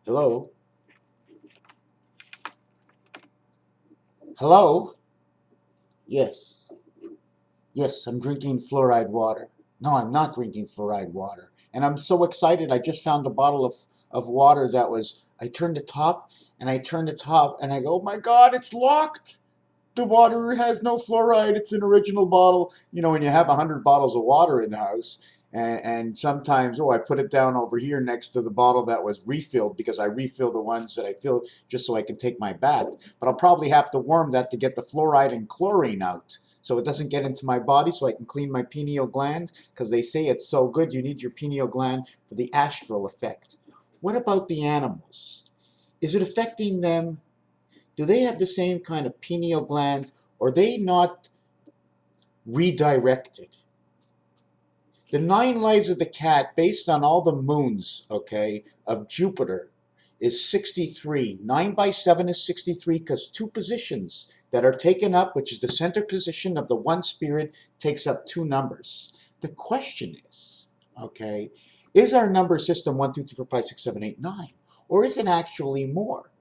Hello? Hello? Yes. Yes, I'm drinking fluoride water. No, I'm not drinking fluoride water. And I'm so excited. I just found a bottle of water that was, I turned the top and I turned the top and I go, oh my God, it's locked. The water has no fluoride. It's an original bottle. You know, when you have 100 bottles of water in the house, and sometimes, oh, I put it down over here next to the bottle that was refilled because I refill the ones that I fill just so I can take my bath. But I'll probably have to warm that to get the fluoride and chlorine out so it doesn't get into my body so I can clean my pineal gland because they say it's so good you need your pineal gland for the astral effect. What about the animals? Is it affecting them? Do they have the same kind of pineal gland? Or are they not redirected? The 9 lives of the cat, based on all the moons, okay, of Jupiter, is 63. 9 by 7 is 63 because two positions that are taken up, which is the center position of the one spirit, takes up two numbers. The question is, okay, is our number system 1, 2, 3, 4, 5, 6, 7, 8, 9? Or is it actually more?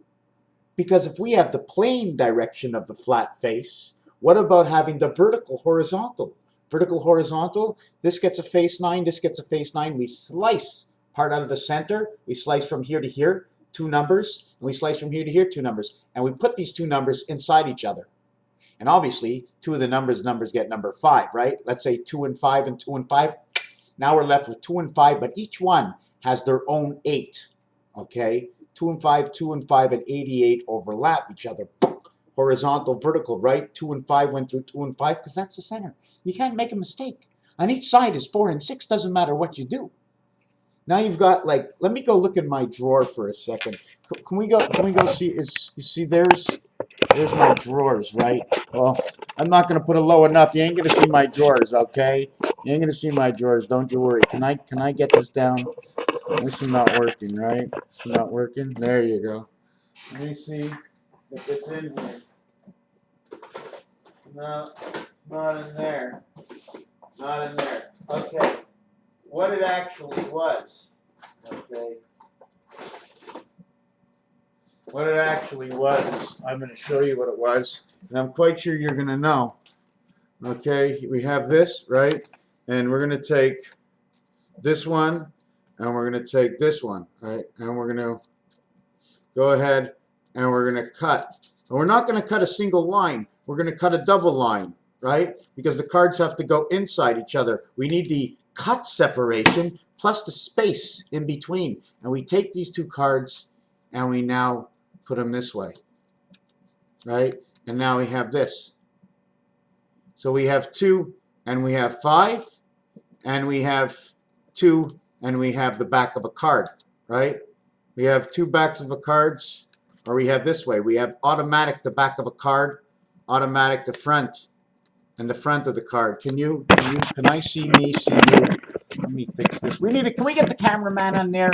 Because if we have the plane direction of the flat face, what about having the vertical horizontal? Vertical horizontal, this gets a face 9, this gets a face 9. We slice part out of the center. We slice from here to here, two numbers. And we slice from here to here, two numbers. And we put these two numbers inside each other. And obviously, two of the numbers get number 5, right? Let's say 2 and 5 and 2 and 5. Now we're left with 2 and 5, but each one has their own 8, okay? 2 and 5, 2 and 5, and 88 overlap each other. Horizontal, vertical, right? 2 and 5 went through 2 and 5 because that's the center. You can't make a mistake. On each side is 4 and 6, doesn't matter what you do. Now you've got, like, let me go look in my drawer for a second. Can we go see, you see there's my drawers, right? Well, I'm not going to put it low enough. You ain't going to see my drawers, okay? You ain't going to see my drawers. Don't you worry. Can I get this down? This is not working, right? This is not working. There you go. Let me see if it's in here. No, not in there. Not in there. Okay. What it actually was. Okay. What it actually was, I'm going to show you what it was. And I'm quite sure you're going to know. Okay. We have this, right? And we're going to take this one. And we're going to take this one, right? And we're going to go ahead and we're going to cut. And we're not going to cut a single line. We're going to cut a double line, right? Because the cards have to go inside each other. We need the cut separation plus the space in between. And we take these two cards and we now put them this way, right? And now we have this. So we have 2 and we have 5 and we have 2 and we have the back of a card, right? We have 2 backs of the cards, or we have this way. We have automatic the back of a card, automatic the front, and the front of the card. Can I see me, see you? Let me fix this. Can we get the cameraman on there?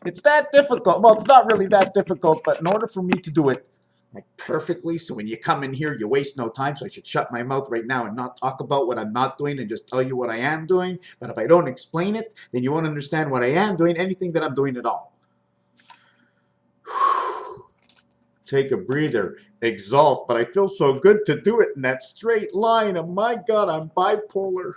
It's that difficult. Well, it's not really that difficult, but in order for me to do it like perfectly, so when you come in here, you waste no time, so I should shut my mouth right now and not talk about what I'm not doing and just tell you what I am doing. But if I don't explain it, then you won't understand what I am doing, anything that I'm doing at all. Take a breather, exalt, but I feel so good to do it in that straight line. Oh my God, I'm bipolar.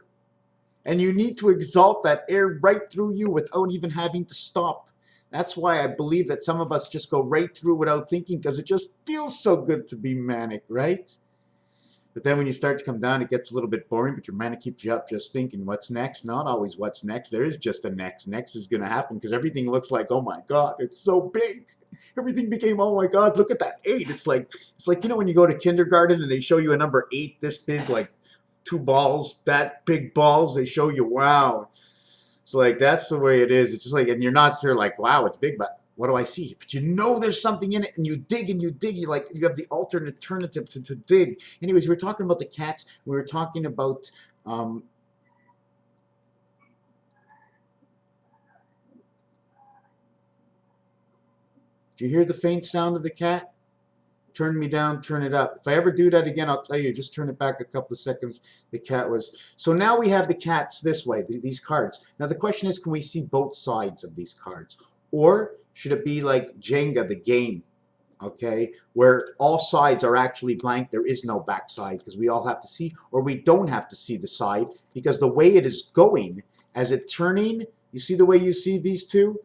And you need to exalt that air right through you without even having to stop. That's why I believe that some of us just go right through without thinking because it just feels so good to be manic, right? But then when you start to come down, it gets a little bit boring, but your manic keeps you up just thinking, what's next? Not always what's next. There is just a next. Next is going to happen because everything looks like, oh my God, it's so big. Everything became, oh my God, look at that 8. It's like, you know, when you go to kindergarten and they show you a number 8 this big, like 2 balls, that big balls, they show you, wow. So like, that's the way it is. It's just like, and you're not sure like, wow, it's big, but what do I see? But you know there's something in it, and you dig and you dig. You like, you have the alternative to dig. Anyways, we were talking about the cats. We were talking about do you hear the faint sound of the cat? Turn me down, turn it up. If I ever do that again, I'll tell you, just turn it back a couple of seconds. The cat was. So now we have the cats this way, these cards. Now the question is, can we see both sides of these cards? Or Should it be like Jenga, the game, okay, where all sides are actually blank? There is no backside because we all have to see, or we don't have to see the side, because the way it is going, as it turning, you see the way you see these two?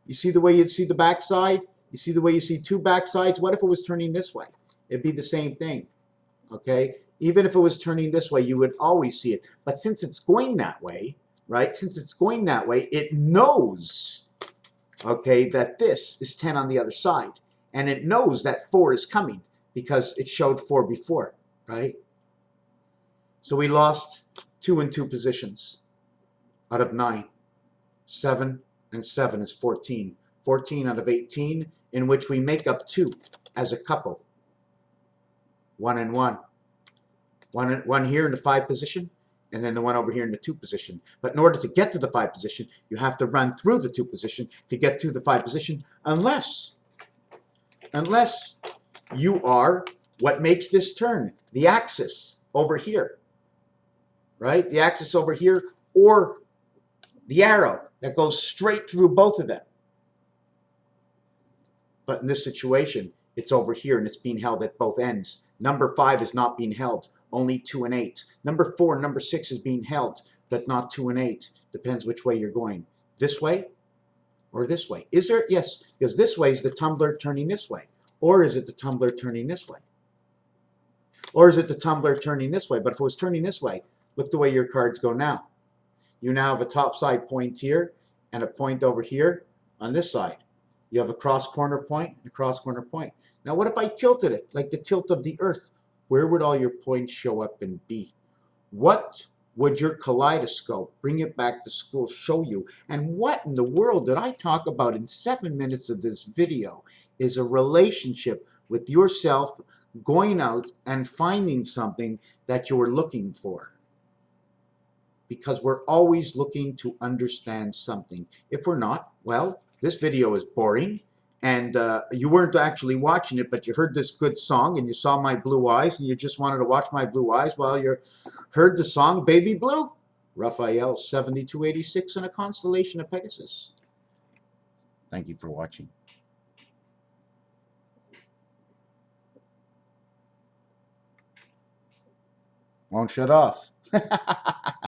You see the way you'd see the backside? You see the way you see two backsides? What if it was turning this way? It'd be the same thing, okay? Even if it was turning this way, you would always see it. But since it's going that way, right? Since it's going that way, it knows, okay, that this is 10 on the other side. And it knows that 4 is coming because it showed 4 before, right? So we lost 2 and 2 positions out of 9. 7 and 7 is 14. 14 out of 18, in which we make up 2 as a couple. 1 and 1. One here in the 5 position, and then the one over here in the 2 position. But in order to get to the 5 position, you have to run through the 2 position to get to the 5 position, unless you are what makes this turn, the axis over here, right? The axis over here, or the arrow that goes straight through both of them. But in this situation, it's over here and it's being held at both ends. Number 5 is not being held, only 2 and 8. Number 4 and number 6 is being held, but not 2 and 8. Depends which way you're going. This way or this way. Is there? Yes, because this way is the tumbler turning this way. Or is it the tumbler turning this way? Or is it the tumbler turning this way? But if it was turning this way, look the way your cards go now. You now have a top side point here and a point over here on this side. You have a cross corner point and a cross corner point. Now what if I tilted it like the tilt of the earth? Where would all your points show up and be? What would your kaleidoscope, bring it back to school, show you? And what in the world did I talk about in 7 minutes of this video is a relationship with yourself, going out and finding something that you're looking for. Because we're always looking to understand something. If we're not, well, this video is boring, and you weren't actually watching it, but you heard this good song and you saw my blue eyes and you just wanted to watch my blue eyes while you heard the song Baby Blue. Raphael 7286 and a constellation of Pegasus. Thank you for watching. Won't shut off.